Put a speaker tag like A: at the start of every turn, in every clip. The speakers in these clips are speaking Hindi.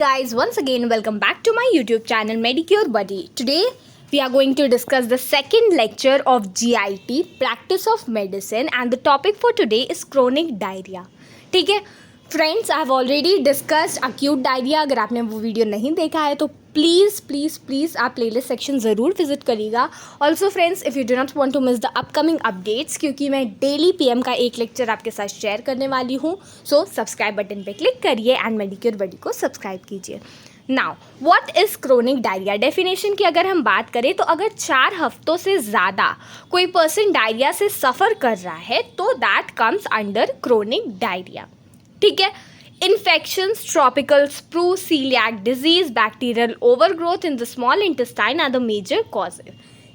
A: Guys, once again welcome back to my YouTube channel Medicure Buddy. Today we are going to discuss the second lecture of GIT, Practice of Medicine, and the topic for today is chronic diarrhea. ठीक है friends, I have already discussed acute diarrhoea. अगर आपने वो वीडियो नहीं देखा है तो प्लीज़ आप प्लेलिस्ट सेक्शन ज़रूर विजिट करिएगा. Also friends, if you do not want to miss the upcoming updates, क्योंकि मैं डेली पीएम का एक लेक्चर आपके साथ शेयर करने वाली हूँ, सो सब्सक्राइब बटन पे क्लिक करिए एंड मेडिक्योर बडी को सब्सक्राइब कीजिए. Now what is chronic diarrhoea? Definition की अगर हम बात करें तो अगर 4 हफ्तों से ज़्यादा कोई पर्सन डायरिया से सफ़र कर रहा है तो that comes under chronic diarrhoea. ठीक है. Infections, tropical sprue, celiac disease, bacterial overgrowth in the small intestine are the major causes.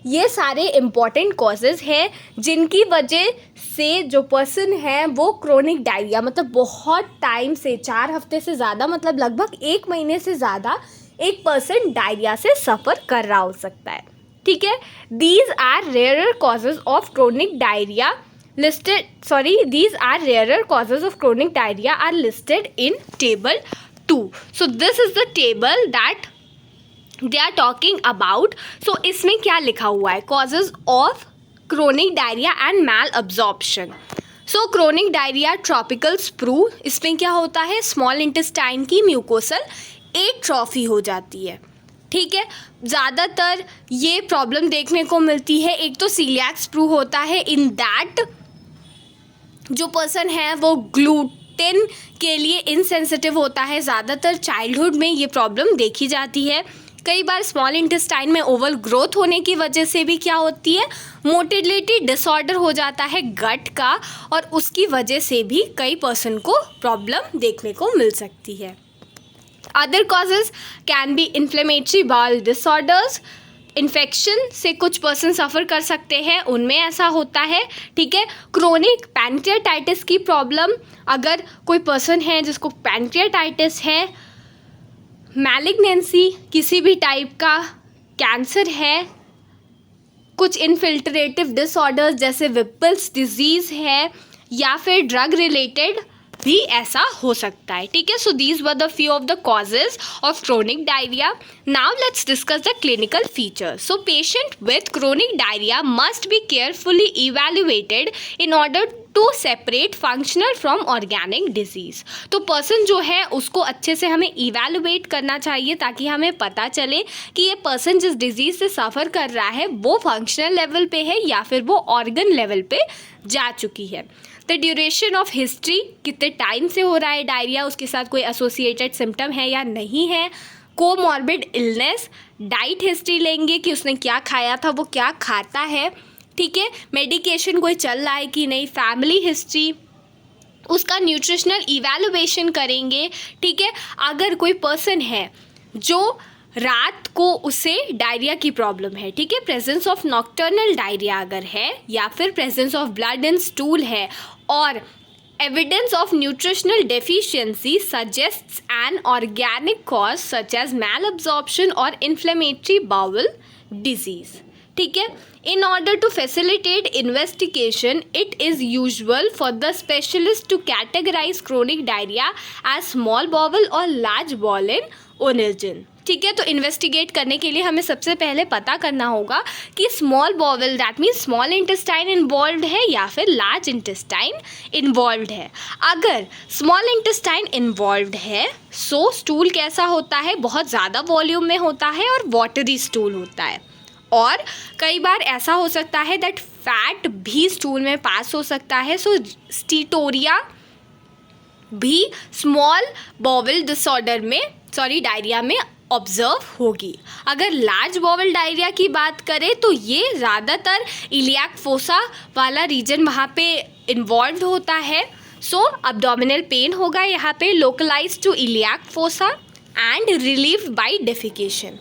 A: ये सारे इम्पॉर्टेंट कॉजेज़ हैं जिनकी वजह से जो पर्सन है वो क्रोनिक डायरिया मतलब बहुत टाइम से 4 हफ्ते से ज़्यादा मतलब लगभग 1 महीने से ज़्यादा एक पर्सन डायरिया से सफ़र कर रहा हो सकता है. ठीक है. These are rarer causes of chronic diarrhoea these are rarer causes of chronic diarrhea are listed in table 2. So this is the table that they are talking about. So इसमें क्या लिखा हुआ है? Causes of chronic diarrhea and malabsorption. So chronic diarrhea, tropical sprue, इसमें क्या होता है? स्मॉल इंटेस्टाइन की म्यूकोसल एट्रोफी हो जाती है. ठीक है. ज़्यादातर ये प्रॉब्लम देखने को मिलती है. एक तो सीलियाक स्प्रू होता है. इन दैट जो पर्सन है वो ग्लूटेन के लिए इनसेंसिटिव होता है. ज़्यादातर चाइल्डहुड में ये प्रॉब्लम देखी जाती है. कई बार स्मॉल इंटेस्टाइन में ओवर ग्रोथ होने की वजह से भी क्या होती है? मोटिलिटी डिसऑर्डर हो जाता है गट का, और उसकी वजह से भी कई पर्सन को प्रॉब्लम देखने को मिल सकती है. Other causes can be inflammatory bowel disorders. Infection से कुछ पर्सन सफ़र कर सकते हैं, उनमें ऐसा होता है. ठीक है. क्रोनिक पैंक्रियाटाइटिस की प्रॉब्लम, अगर कोई पर्सन है जिसको पैंक्रियाटाइटिस है, मैलिग्नेंसी किसी भी टाइप का कैंसर है, कुछ इनफिल्ट्रेटिव डिसऑर्डर्स जैसे विपल्स डिजीज़ है, या फिर ड्रग रिलेटेड भी ऐसा हो सकता है. ठीक है. So these were the few of the causes of chronic diarrhoea. Now let's discuss the clinical features. So patient with chronic diarrhoea must be carefully evaluated in order to separate functional from organic disease. तो पर्सन जो है उसको अच्छे से हमें इवेल्युएट करना चाहिए ताकि हमें पता चले कि ये पर्सन जिस डिजीज़ से सफ़र कर रहा है वो फंक्शनल लेवल पे है या फिर वो ऑर्गन लेवल पे जा चुकी है. द ड्यूरेशन ऑफ हिस्ट्री, कितने टाइम से हो रहा है डायरिया, उसके साथ कोई एसोसिएटेड सिम्टम है या नहीं है. कोमॉर्बिड इलनेस, डाइट हिस्ट्री लेंगे कि उसने क्या खाया था, वो क्या खाता है. ठीक है. मेडिकेशन कोई चल रहा है कि नहीं. फैमिली हिस्ट्री, उसका न्यूट्रिशनल इवैल्यूएशन करेंगे. ठीक है. अगर कोई पर्सन है जो रात को उसे डायरिया की प्रॉब्लम है, ठीक है, प्रेजेंस ऑफ नॉक्टर्नल डायरिया अगर है, या फिर presence of blood in stool है, और evidence of nutritional deficiency suggests an organic cause such as malabsorption or inflammatory bowel disease. ठीक है. In order to facilitate investigation, it is usual for the specialist to categorize chronic diarrhea as small bowel or large bowel in origin. ठीक है. तो इन्वेस्टिगेट करने के लिए हमें सबसे पहले पता करना होगा कि small bowel that means small intestine involve है या फिर लार्ज इंटेस्टाइन इन्वॉल्व है. अगर स्मॉल इंटेस्टाइन इन्वॉल्व है सो स्टूल कैसा होता है? बहुत ज़्यादा वॉल्यूम में होता है और वाटरी स्टूल होता है. और कई बार ऐसा हो सकता है दैट फैट भी स्टूल में पास हो सकता है. सो स्टीटोरिया भी स्मॉल बॉवल डिसऑर्डर में डायरिया में ऑब्जर्व होगी. अगर लार्ज बॉवल डायरिया की बात करें तो ये ज़्यादातर इलियाक फोसा वाला रीजन वहाँ पे इन्वॉल्व होता है. सो अब्डोमिनल पेन होगा यहाँ पे localise to iliac fossa and relieve by defecation.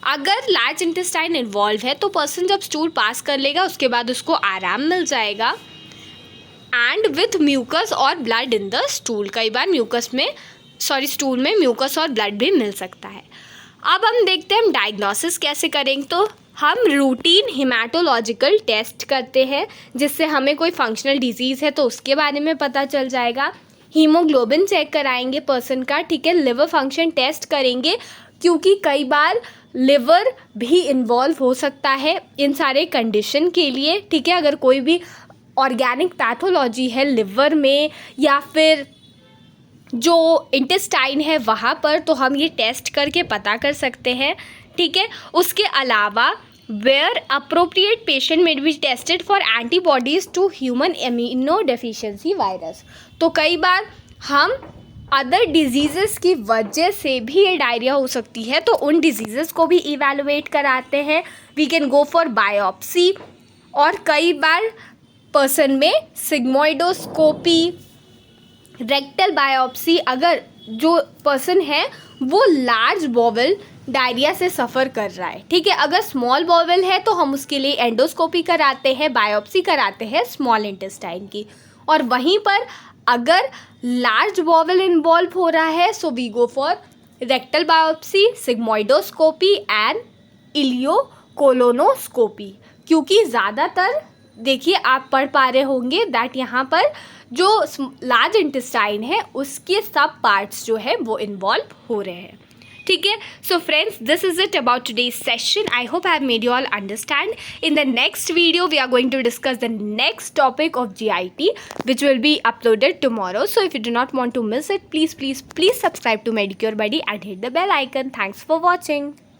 A: अगर लार्ज इंटेस्टाइन इन्वॉल्व है तो पर्सन जब स्टूल पास कर लेगा उसके बाद उसको आराम मिल जाएगा. एंड विथ म्यूकस और ब्लड इन द स्टूल, कई बार स्टूल में म्यूकस और ब्लड भी मिल सकता है. अब हम देखते हैं हम डायग्नोसिस कैसे करेंगे. तो हम रूटीन हिमेटोलॉजिकल टेस्ट करते हैं जिससे हमें कोई फंक्शनल डिजीज़ है तो उसके बारे में पता चल जाएगा. हीमोग्लोबिन चेक कराएंगे पर्सन का, ठीक है, लिवर फंक्शन टेस्ट करेंगे, क्योंकि कई बार लिवर भी इन्वॉल्व हो सकता है इन सारे कंडीशन के लिए, ठीक है। अगर कोई भी ऑर्गेनिक पैथोलॉजी है लिवर में या फिर जो इंटेस्टाइन है वहाँ पर, तो हम ये टेस्ट करके पता कर सकते हैं, ठीक है। उसके अलावा वेयर अप्रोप्रिएट पेशेंट में be tested for antibodies to human immunodeficiency virus. तो कई बार हम अदर डिजीज़ेस की वजह से भी ये डायरिया हो सकती है, तो उन डिजीज़ेस को भी इवैल्यूएट कराते हैं। We can go for biopsy, और कई बार पर्सन में सिग्मोइडोस्कोपी, रेक्टल बायोप्सी, अगर जो पर्सन है वो लार्ज बॉवल डायरिया से सफ़र कर रहा है, ठीक है। अगर स्मॉल बॉवल है तो हम उसके लिए एंडोस्कोपी कराते हैं, बायोप्सी कराते हैं स्मॉल इंटेस्टाइन की। और वहीं पर अगर लार्ज बॉवल इन्वॉल्व हो रहा है, so we go for rectal biopsy, sigmoidoscopy and ileocolonoscopy. क्योंकि ज़्यादातर देखिए आप पढ़ पा रहे होंगे दैट यहाँ पर जो लार्ज इंटेस्टाइन है उसके सब पार्ट्स जो है वो इन्वॉल्व हो रहे हैं, ठीक है। So friends, this is it about today's session. I hope I have made you all understand. In the next video we are going to discuss the next topic of GIT, which will be uploaded tomorrow. So if you do not want to miss it, please subscribe to Medicure Buddy and hit the bell icon. Thanks for watching.